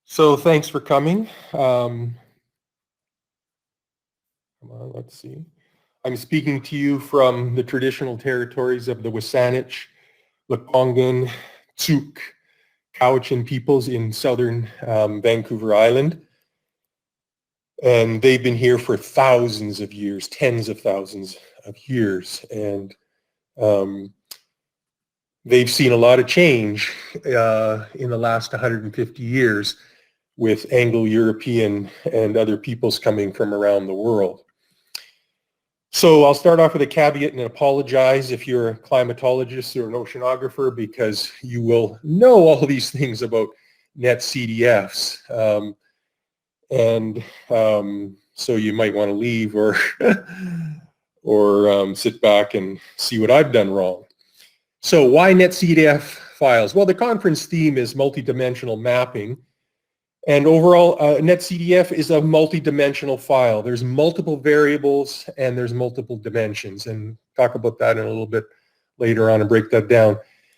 So thanks for coming. Come on, let's see. I'm speaking to you from the traditional territories of the Wasanich, Lekwungen, Tsuk, Cowichan peoples in southern Vancouver Island. And they've been here for thousands of years, tens of thousands of years. And they've seen a lot of change in the last 150 years with Anglo-European and other peoples coming from around the world. So I'll start off with a caveat and apologize if you're a climatologist or an oceanographer, because you will know all these things about Net Cdfs. So you might want to leave or sit back and see what I've done wrong. So why Net Cdf files? Well, the conference theme is multidimensional mapping. And overall, NetCDF is a multi-dimensional file. There's multiple variables and there's multiple dimensions, and talk about that in a little bit later on and break that down.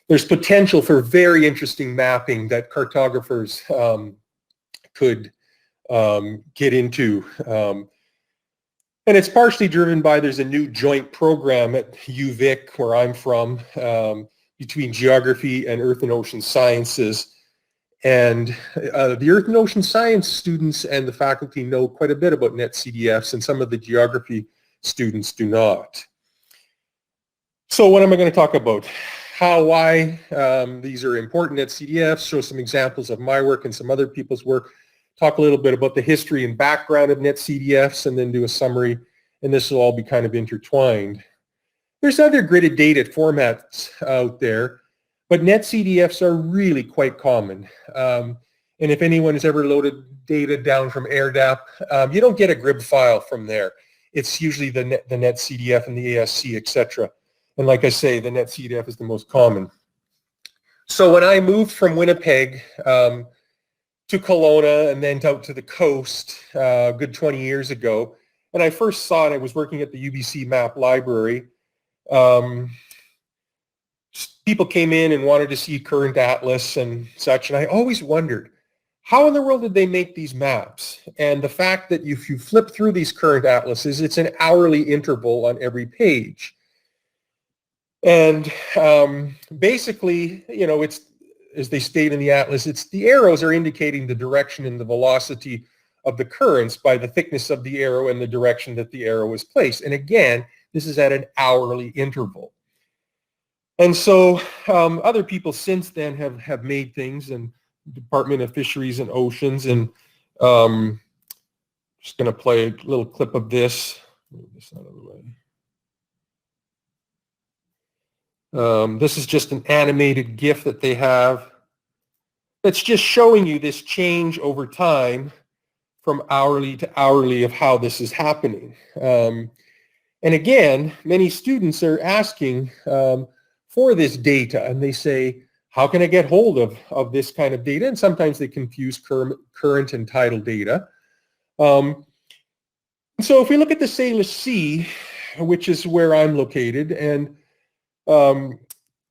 There's potential for very interesting mapping that cartographers could get into. And it's partially driven by, there's a new joint program at UVic, where I'm from, between geography and earth and ocean sciences. And the Earth and Ocean Science students and the faculty know quite a bit about NetCDFs, and some of the geography students do not. So what am I going to talk about? Why these are important NetCDFs, show some examples of my work and some other people's work, talk a little bit about the history and background of NetCDFs, and then do a summary, and this will all be kind of intertwined. There's other gridded data formats out there, but NetCDFs are really quite common. And if anyone has ever loaded data down from AirDAP, you don't get a GRIB file from there. It's usually the NetCDF and the ASC, etc. And like I say, the NetCDF is the most common. So when I moved from Winnipeg to Kelowna and then out to the coast a good 20 years ago, and I first saw it, I was working at the UBC Map Library. People came in and wanted to see current atlas and such, and I always wondered, how in the world did they make these maps? And the fact that if you flip through these current atlases, it's an hourly interval on every page. And basically, you know, it's, as they state in the atlas, it's the arrows are indicating the direction and the velocity of the currents by the thickness of the arrow and the direction that the arrow is placed. And again, this is at an hourly interval. And so other people since then have made things, and Department of Fisheries and Oceans, and just going to play a little clip of this. Move this out of the way. This is just an animated GIF that they have that's just showing you this change over time from hourly to hourly of how this is happening. And again, many students are asking for this data, and they say, how can I get hold of this kind of data? And sometimes they confuse current and tidal data. So if we look at the Salish Sea, which is where I'm located, and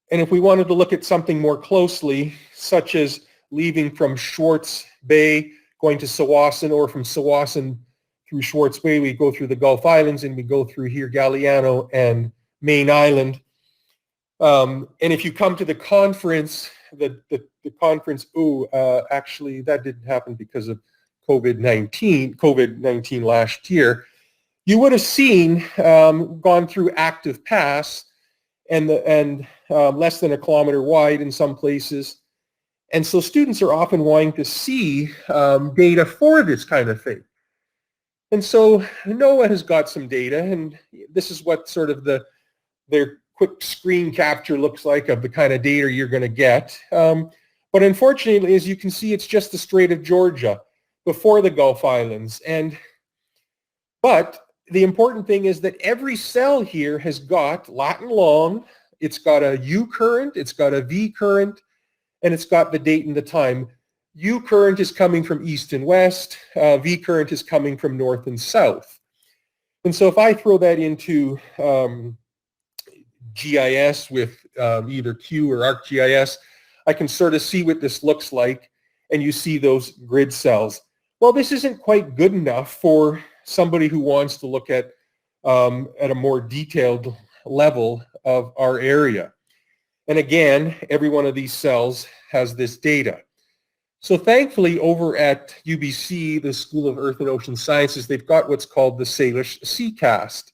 if we wanted to look at something more closely, such as leaving from Schwartz Bay, going to Tsawwassen, or from Tsawwassen through Schwartz Bay, we go through the Gulf Islands, and we go through here Galiano and Main Island. And if you come to the conference, the conference, actually that didn't happen because of COVID-19 last year, you would have seen gone through Active Pass and less than a kilometer wide in some places. And so students are often wanting to see data for this kind of thing. And so NOAA has got some data, and this is what sort of their quick screen capture looks like of the kind of data you're going to get. But unfortunately, as you can see, it's just the Strait of Georgia before the Gulf Islands. But the important thing is that every cell here has got Latin long, it's got a U current, it's got a V current, and it's got the date and the time. U current is coming from east and west, V current is coming from north and south. And so if I throw that into GIS with either Q or ArcGIS, I can sort of see what this looks like. and you see those grid cells. Well, this isn't quite good enough for somebody who wants to look at a more detailed level of our area. And again, every one of these cells has this data. So thankfully, over at UBC, the School of Earth and Ocean Sciences, they've got what's called the Salish Seacast.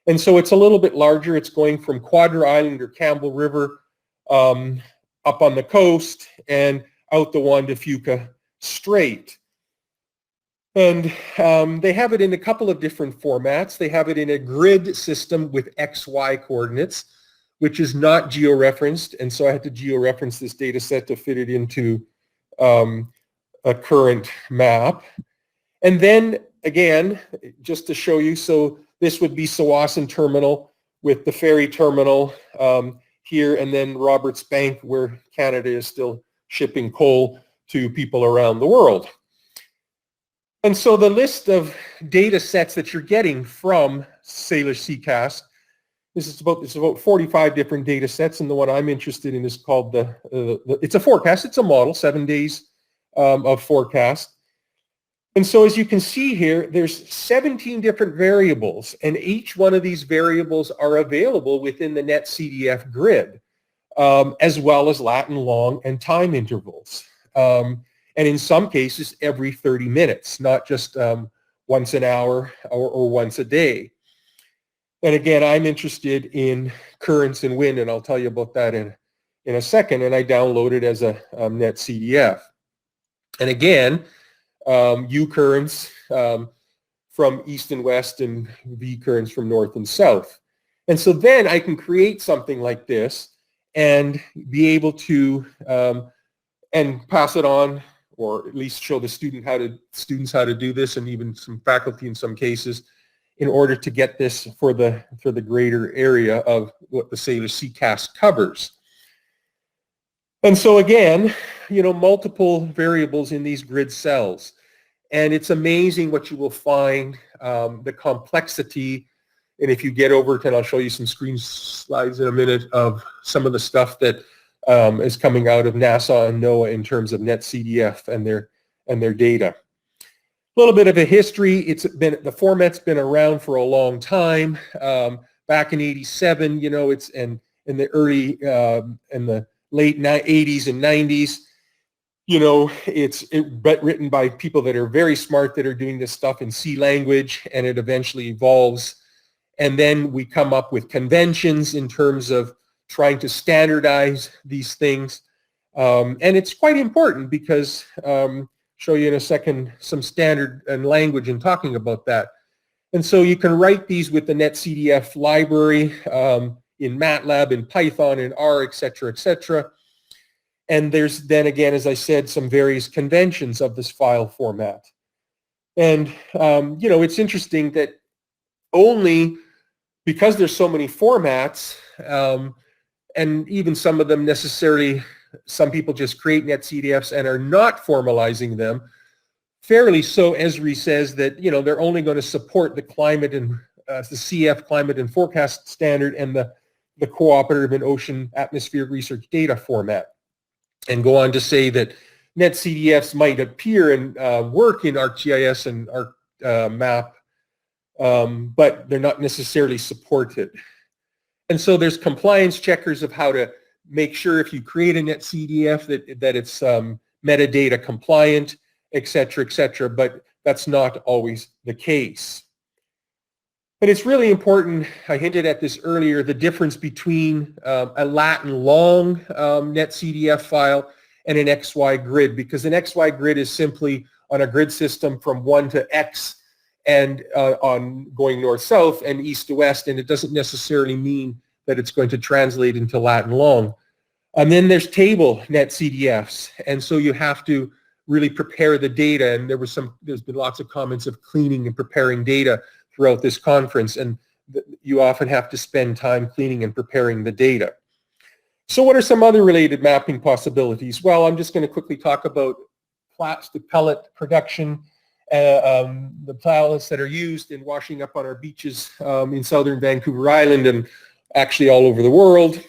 And so it's a little bit larger. It's going from Quadra Island or Campbell River up on the coast and out the Juan de Fuca Strait. And they have it in a couple of different formats. They have it in a grid system with XY coordinates, which is not georeferenced. And so I had to georeference this data set to fit it into a current map. And then again, just to show you, so this would be Tsawwassen Terminal with the ferry terminal here, and then Roberts Bank, where Canada is still shipping coal to people around the world. And so the list of data sets that you're getting from Salish Seacast, it's about 45 different data sets, and the one I'm interested in is called it's a forecast. It's a model, 7 days of forecast. And so as you can see here, there's 17 different variables, and each one of these variables are available within the Net CDF grid, as well as lat and long and time intervals. And in some cases, every 30 minutes, not just once an hour or once a day. And again, I'm interested in currents and wind, and I'll tell you about that in a second. And I downloaded as a Net CDF. And again, U currents from east and west, and V currents from north and south. And so then I can create something like this and be able to and pass it on, or at least show the students how to do this, and even some faculty in some cases, in order to get this for the greater area of what the Salish Seacast covers. And so again, multiple variables in these grid cells. And it's amazing what you will find, the complexity. And if you get over to, and I'll show you some screen slides in a minute, of some of the stuff that is coming out of NASA and NOAA in terms of Net CDF and their data. A little bit of a history. The format's been around for a long time. Back in '87, it's in the early in the late 80s and 90s. It's written by people that are very smart, that are doing this stuff in C language, and it eventually evolves. And then we come up with conventions in terms of trying to standardize these things. And it's quite important because show you in a second some standard and language in talking about that. And so you can write these with the NetCDF library in MATLAB, in Python, in R, et cetera, and there's then again, as I said, some various conventions of this file format. And it's interesting that only because there's so many formats, and even some of them some people just create NetCDFs and are not formalizing them. Fairly so, Esri says that, they're only going to support the climate and the CF climate and forecast standard and the cooperative and ocean atmospheric research data format. And go on to say that NetCDFs might appear and work in ArcGIS and ArcMap, but they're not necessarily supported. And so there's compliance checkers of how to make sure if you create a NetCDF that it's metadata compliant, et cetera, but that's not always the case. But it's really important, I hinted at this earlier, the difference between a lat and long NetCDF file and an XY grid, because an XY grid is simply on a grid system from 1 to X and on going north-south and east to west, and it doesn't necessarily mean that it's going to translate into lat and long. And then there's table NetCDFs, and so you have to really prepare the data, and there's been lots of comments of cleaning and preparing data throughout this conference, and you often have to spend time cleaning and preparing the data. So what are some other related mapping possibilities? Well, I'm just going to quickly talk about plastic pellet production, the pellets that are used in washing up on our beaches in southern Vancouver Island and actually all over the world.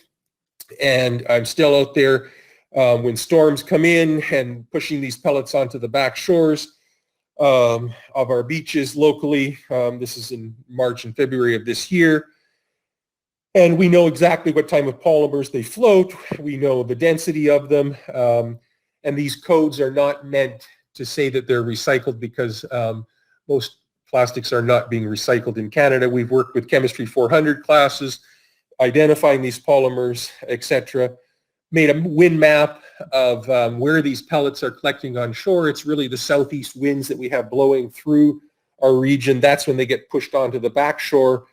And I'm still out there when storms come in and pushing these pellets onto the back shores of our beaches locally. This is in March and February of this year. And we know exactly what type of polymers they float. We know the density of them. And these codes are not meant to say that they're recycled, because most plastics are not being recycled in Canada. We've worked with Chemistry 400 classes, identifying these polymers, etc. Made a wind map of where these pellets are collecting on shore. It's really the southeast winds that we have blowing through our region. That's when they get pushed onto the back shore,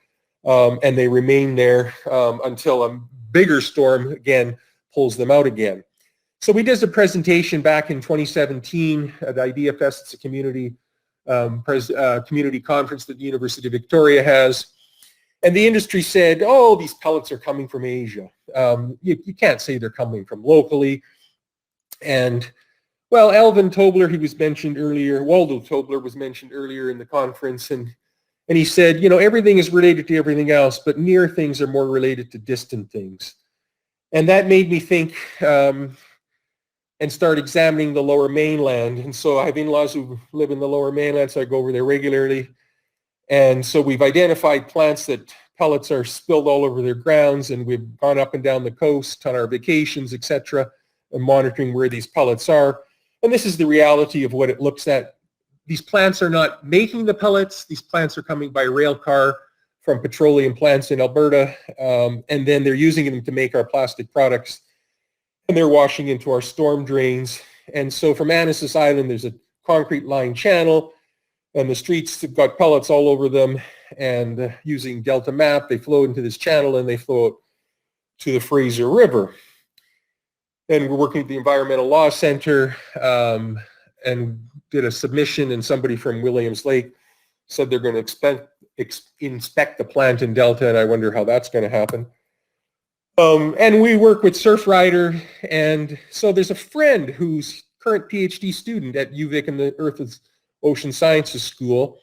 and they remain there until a bigger storm again pulls them out again. So we did a presentation back in 2017 at IDFS. It's a community conference that the University of Victoria has. And the industry said, oh, these pellets are coming from Asia. You can't say they're coming from locally. And, well, Alvin Tobler, he was mentioned earlier, Waldo Tobler was mentioned earlier in the conference, and he said, you know, everything is related to everything else, but near things are more related to distant things. And that made me think and start examining the Lower Mainland. And so I have in-laws who live in the Lower Mainland, so I go over there regularly. And so we've identified plants that pellets are spilled all over their grounds, and we've gone up and down the coast on our vacations, etc., and monitoring where these pellets are. And this is the reality of what it looks at. These plants are not making the pellets. These plants are coming by rail car from petroleum plants in Alberta, and then they're using them to make our plastic products, and they're washing into our storm drains. And so from Annacis Island, there's a concrete lined channel, and the streets have got pellets all over them, and using Delta Map, they flow into this channel and they flow to the Fraser River. And we're working at the Environmental Law Center and did a submission, and somebody from Williams Lake said they're going to inspect the plant in Delta, and I wonder how that's going to happen. And we work with Surfrider, and so there's a friend who's current PhD student at UVic in the Earth and Ocean Sciences School,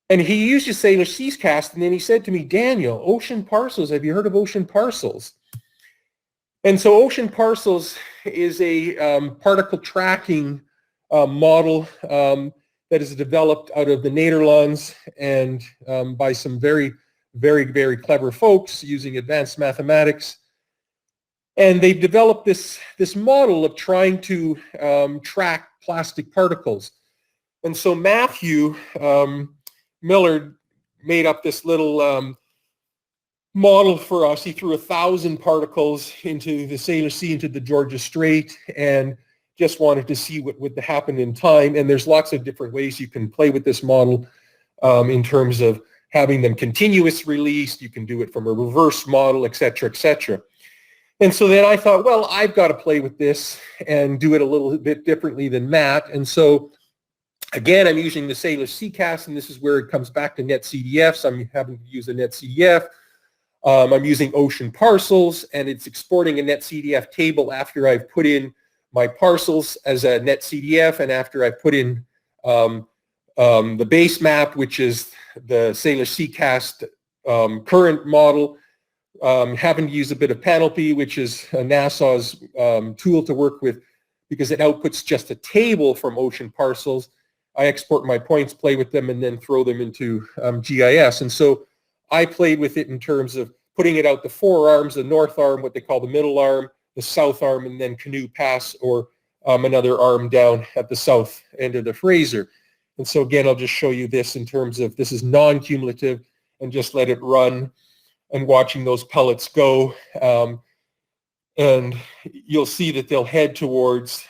and he used to Salish Seacast, and then he said to me, Daniel, ocean parcels, have you heard of ocean parcels? And so ocean parcels is a particle tracking model that is developed out of the Nederlands and by some very, very clever folks using advanced mathematics. And they've developed this model of trying to track plastic particles. And so Matthew Miller made up this little model for us. He threw 1,000 particles into the Salish Sea, into the Georgia Strait, and just wanted to see what would happen in time. And there's lots of different ways you can play with this model in terms of having them continuous released. You can do it from a reverse model, et cetera, et cetera. And so then I thought, well, I've got to play with this and do it a little bit differently than Matt. And so again, I'm using the Salish Seacast, and this is where it comes back to NetCDFs. I'm having to use a NetCDF. I'm using ocean parcels, and it's exporting a NetCDF table after I've put in my parcels as a NetCDF, and after I've put in the base map, which is the Salish Seacast current model. Having to use a bit of Panoply, which is NASA's tool to work with, because it outputs just a table from ocean parcels. I export my points, play with them, and then throw them into GIS. And so I played with it in terms of putting it out the 4 arms, the north arm, what they call the middle arm, the south arm, and then Canoe Pass, or another arm down at the south end of the Fraser. And so again, I'll just show you this in terms of this is non-cumulative, and just let it run and watching those pellets go. And you'll see that they'll head towards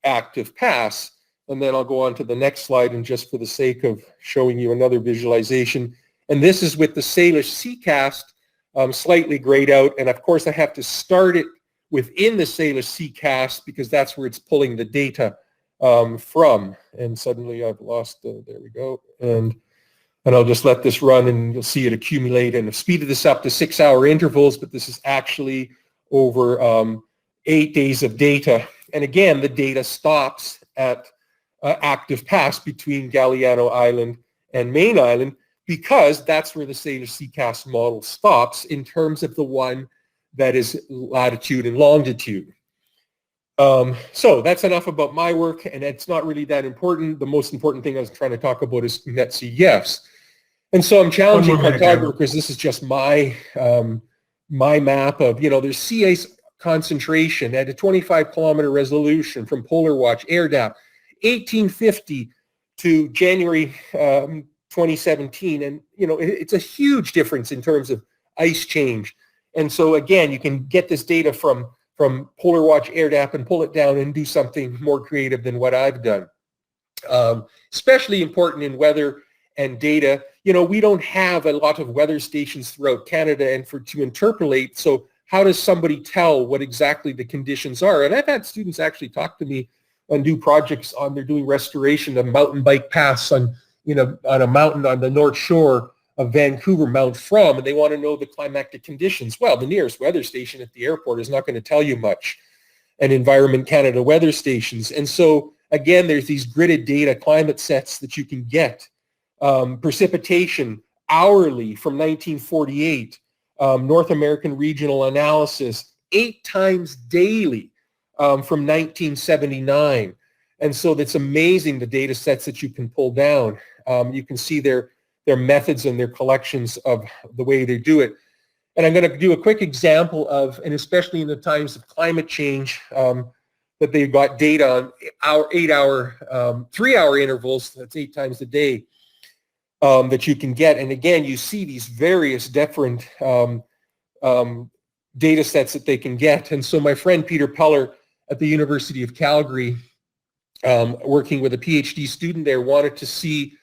active pass. And then I'll go on to the next slide, and just for the sake of showing you another visualization. And this is with the Salish Seacast slightly grayed out. And of course, I have to start it within the Salish Seacast because that's where it's pulling the data from. And suddenly I've lost, there we go. And I'll just let this run, and you'll see it accumulate. And I've speeded this up to 6-hour intervals, but this is actually over 8 days of data. And again, the data stops at active pass between Galiano Island and Main Island, because that's where the Salish Seacast model stops in terms of the one that is latitude and longitude. So that's enough about my work, and it's not really that important. The most important thing I was trying to talk about is NetCDFs. And so I'm challenging cartographers because this is just my my map of, there's sea ice concentration at a 25 kilometer resolution from Polar Watch air depth, 1850 to January 2017. And, it's a huge difference in terms of ice change. And so again, you can get this data from Polar Watch air depth and pull it down and do something more creative than what I've done. Especially important in weather and data. We don't have a lot of weather stations throughout Canada and to interpolate. So how does somebody tell what exactly the conditions are? And I've had students actually talk to me and do projects they're doing restoration of mountain bike paths on a mountain on the North Shore of Vancouver, Mount From, and they want to know the climatic conditions. Well, the nearest weather station at the airport is not going to tell you much, and Environment Canada weather stations. And so, again, there's these gridded data climate sets that you can get. Precipitation hourly from 1948, North American regional analysis 8 times daily from 1979. And so that's amazing, the data sets that you can pull down. You can see their methods and their collections of the way they do it. And I'm going to do a quick example of, and especially in the times of climate change, that they've got data on 3-hour intervals, that's 8 times a day, that you can get. And again, you see these various different data sets that they can get. And so my friend Peter Pellet at the University of Calgary, working with a PhD student there, wanted to see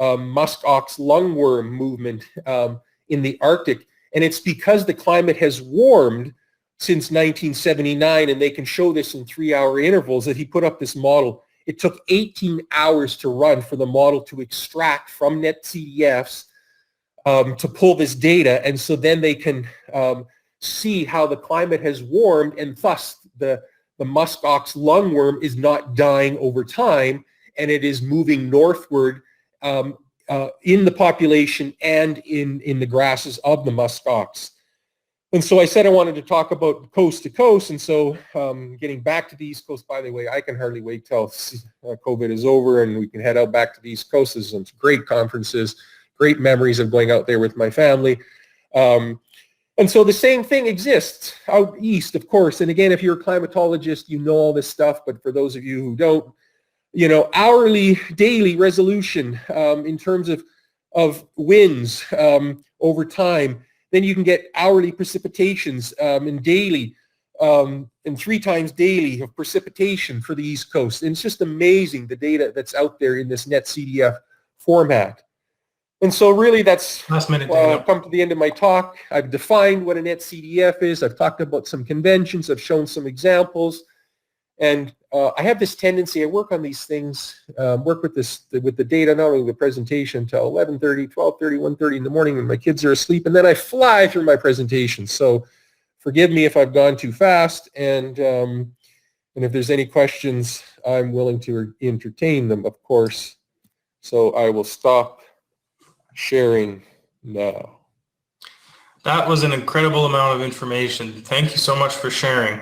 muskox lungworm movement in the Arctic. And it's because the climate has warmed since 1979, and they can show this in 3-hour intervals, that he put up this model. It took 18 hours to run for the model to extract from NetCDFs to pull this data. And so then they can see how the climate has warmed, and thus the muskox lungworm is not dying over time, and it is moving northward in the population and in the grasses of the muskox. And so I said I wanted to talk about coast to coast, and so getting back to the East Coast, by the way, I can hardly wait till COVID is over and we can head out back to the East Coast. There's some great conferences, great memories of going out there with my family. And so the same thing exists out east, of course. And again, if you're a climatologist, you know all this stuff, but for those of you who don't, hourly, daily resolution in terms of winds over time. Then you can get hourly precipitations and daily and 3 times daily of precipitation for the East Coast. And it's just amazing, the data that's out there in this NetCDF format. And so really that's come to the end of my talk. I've defined what a NetCDF is. I've talked about some conventions. I've shown some examples. And I have this tendency, I work on these things, work with the data, not only the presentation until 11:30, 12:30, 1:30 in the morning when my kids are asleep, and then I fly through my presentation. So forgive me if I've gone too fast, and if there's any questions, I'm willing to entertain them, of course. So I will stop sharing now. That was an incredible amount of information. Thank you so much for sharing.